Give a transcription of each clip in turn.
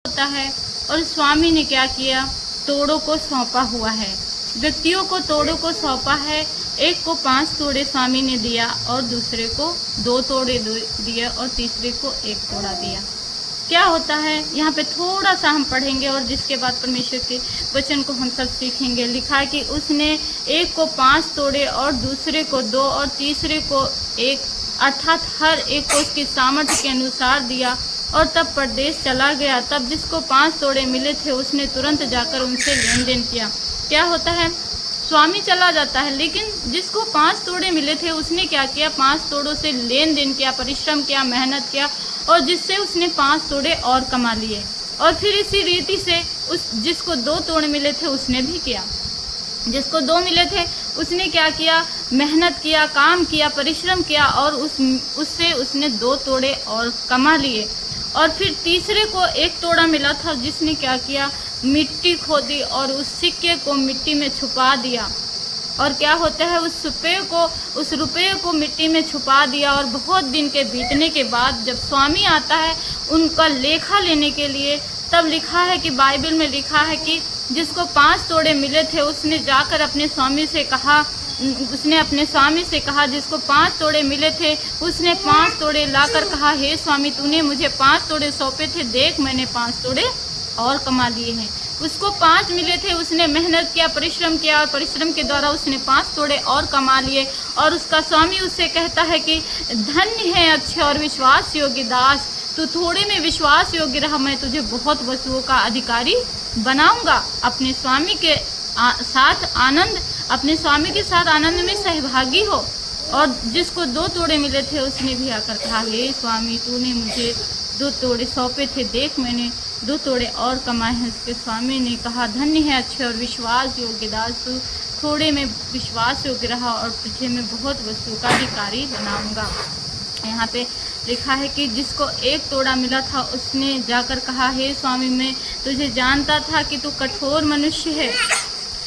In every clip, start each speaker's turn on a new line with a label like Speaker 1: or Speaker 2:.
Speaker 1: होता है। और स्वामी ने क्या किया, तोड़ों को सौंपा हुआ है, व्यक्तियों को तोड़ों को सौंपा है। एक को 5 तोड़े स्वामी ने दिया और दूसरे को 2 तोड़े दिए और तीसरे को 1 तोड़ा दिया। क्या होता है यहाँ पे थोड़ा सा हम पढ़ेंगे और जिसके बाद परमेश्वर के वचन को हम सब सीखेंगे। लिखा है कि उसने एक को 5 तोड़े और दूसरे को 2 और तीसरे को 1, अर्थात हर एक को उसकी सामर्थ्य के अनुसार दिया और तब परदेश चला गया। तब जिसको 5 तोड़े मिले थे उसने तुरंत जाकर उनसे लेन देन किया। क्या होता है, स्वामी चला जाता है, लेकिन जिसको 5 तोड़े मिले थे उसने क्या किया, 5 तोड़ों से लेन देन किया, परिश्रम किया, मेहनत किया और जिससे उसने 5 तोड़े और कमा लिए। और फिर इसी रीति से उस जिसको 2 तोड़े मिले थे उसने भी किया। जिसको 2 मिले थे उसने क्या किया, मेहनत किया, काम किया, परिश्रम किया और उससे उसने 2 तोड़े और कमा लिए। और फिर तीसरे को 1 तोड़ा मिला था, जिसने क्या किया, मिट्टी खोदी और उस सिक्के को मिट्टी में छुपा दिया। और क्या होता है, उस रुपये को मिट्टी में छुपा दिया। और बहुत दिन के बीतने के बाद जब स्वामी आता है उनका लेखा लेने के लिए, तब लिखा है कि बाइबल में लिखा है कि जिसको 5 तोड़े मिले थे उसने जाकर अपने स्वामी से कहा, जिसको 5 तोड़े मिले थे उसने 5 तोड़े लाकर कहा, हे स्वामी तूने मुझे 5 तोड़े सौंपे थे, देख मैंने 5 तोड़े और कमा लिए हैं। उसको 5 मिले थे, उसने मेहनत किया, परिश्रम किया और परिश्रम के द्वारा उसने 5 तोड़े और कमा लिए। और उसका स्वामी उससे कहता है कि धन्य है अच्छे और विश्वास योग्य दास, तू थोड़े में विश्वास योग्य रहा, मैं तुझे बहुत वस्तुओं का अधिकारी बनाऊंगा। अपने स्वामी के साथ आनंद में सहभागी हो। और जिसको 2 तोड़े मिले थे उसने भी आकर कहा, हे स्वामी तूने मुझे 2 तोड़े सौंपे थे, देख मैंने 2 तोड़े और कमाए हैं। उसके स्वामी ने कहा, धन्य है अच्छे और विश्वास योग्य दास, तू थोड़े में विश्वास योग्य रहा और तुझे मैं बहुत वस्तुओं का अधिकारी बनाऊंगा। यहाँ पे लिखा है कि जिसको 1 तोड़ा मिला था उसने जाकर कहा, हे स्वामी मैं तुझे जानता था कि तू कठोर मनुष्य है,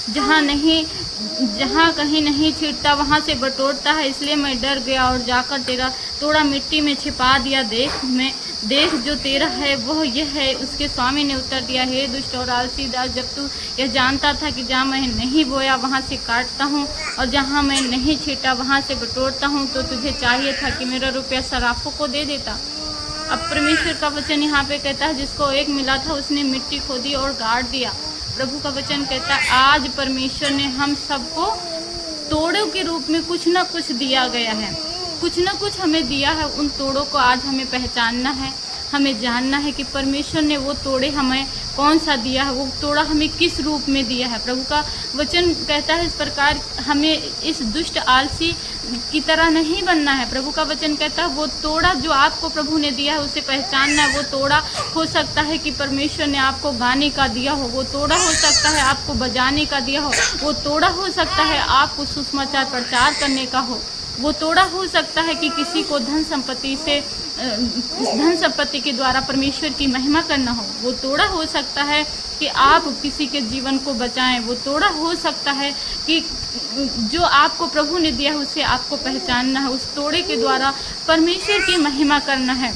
Speaker 1: जहाँ कहीं नहीं छींटता वहाँ से बटोरता है, इसलिए मैं डर गया और जाकर तेरा तोड़ा मिट्टी में छिपा दिया। देख जो तेरा है वह यह है। उसके स्वामी ने उत्तर दिया, हे दुष्ट और आलसी दास, जब तू यह जानता था कि जहाँ मैं नहीं बोया वहाँ से काटता हूँ और जहाँ मैं नहीं छींटा वहाँ से बटोरता हूँ, तो तुझे चाहिए था कि मेरा रुपया सराफों को दे देता। अब परमेश्वर का वचन यहाँ पे कहता है, जिसको 1 मिला था उसने मिट्टी खोदी और गाड़ दिया। प्रभु का वचन कहता है, आज परमेश्वर ने हम सबको तोड़ों के रूप में कुछ ना कुछ दिया गया है, कुछ ना कुछ हमें दिया है। उन तोड़ों को आज हमें पहचानना है, हमें जानना है कि परमेश्वर ने वो तोड़े हमें कौन सा दिया है, वो तोड़ा हमें किस रूप में दिया है। प्रभु का वचन कहता है इस प्रकार हमें इस दुष्ट आलसी की तरह नहीं बनना है। प्रभु का वचन कहता है वो तोड़ा जो आपको प्रभु ने दिया है उसे पहचानना है। वो तोड़ा हो सकता है कि परमेश्वर ने आपको गाने का दिया हो, वो तोड़ा हो सकता है आपको बजाने का दिया हो, वो तोड़ा हो सकता है आपको सुसमाचार प्रचार करने का हो, वो तोड़ा हो सकता है कि किसी को धन संपत्ति के द्वारा परमेश्वर की महिमा करना हो, वो तोड़ा हो सकता है कि आप किसी के जीवन को बचाएं, वो तोड़ा हो सकता है कि जो आपको प्रभु ने दिया है उसे आपको पहचानना है, उस तोड़े के द्वारा परमेश्वर की महिमा करना है।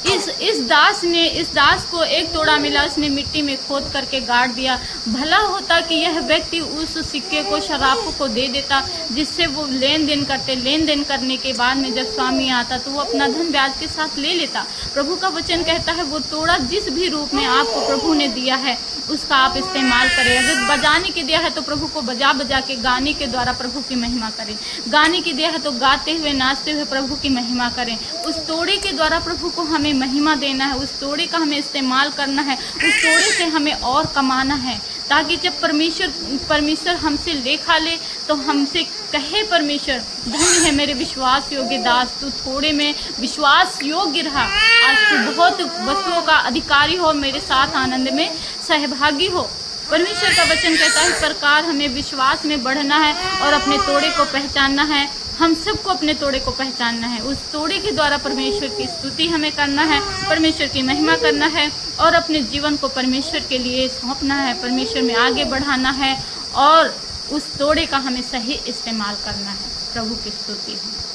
Speaker 1: इस दास को 1 तोड़ा मिला, उसने मिट्टी में खोद करके गाड़ दिया। भला होता कि यह व्यक्ति उस सिक्के को शराफों को दे देता, जिससे वो लेन देन करने के बाद में जब स्वामी आता तो वो अपना धन ब्याज के साथ ले लेता। प्रभु का वचन कहता है वो तोड़ा जिस भी रूप में आपको प्रभु ने दिया है उसका आप इस्तेमाल करें। अगर बजाने के दिया है तो प्रभु को बजा के गाने के द्वारा प्रभु की महिमा करें, गाने की दिया है तो गाते हुए नाचते हुए प्रभु की महिमा करें। उस तोड़े के द्वारा प्रभु को हमें महिमा देना है, उस तोड़े का हमें इस्तेमाल करना है, उस तोड़े से हमें और कमाना है, ताकि जब परमेश्वर हमसे लेखा ले तो हमसे कहे, परमेश्वर धन्य है मेरे विश्वास योग्य दास, तू थोड़े में विश्वास योग्य रहा, आज तू बहुत वस्तुओं का अधिकारी हो, मेरे साथ आनंद में सहभागी हो। परमेश्वर का वचन कहता है इस प्रकार हमें विश्वास में बढ़ना है और अपने तोड़े को पहचानना है। हम सबको अपने तोड़े को पहचानना है, उस तोड़े के द्वारा परमेश्वर की स्तुति हमें करना है, परमेश्वर की महिमा करना है और अपने जीवन को परमेश्वर के लिए सौंपना है, परमेश्वर में आगे बढ़ाना है और उस तोड़े का हमें सही इस्तेमाल करना है। प्रभु की स्तुति है।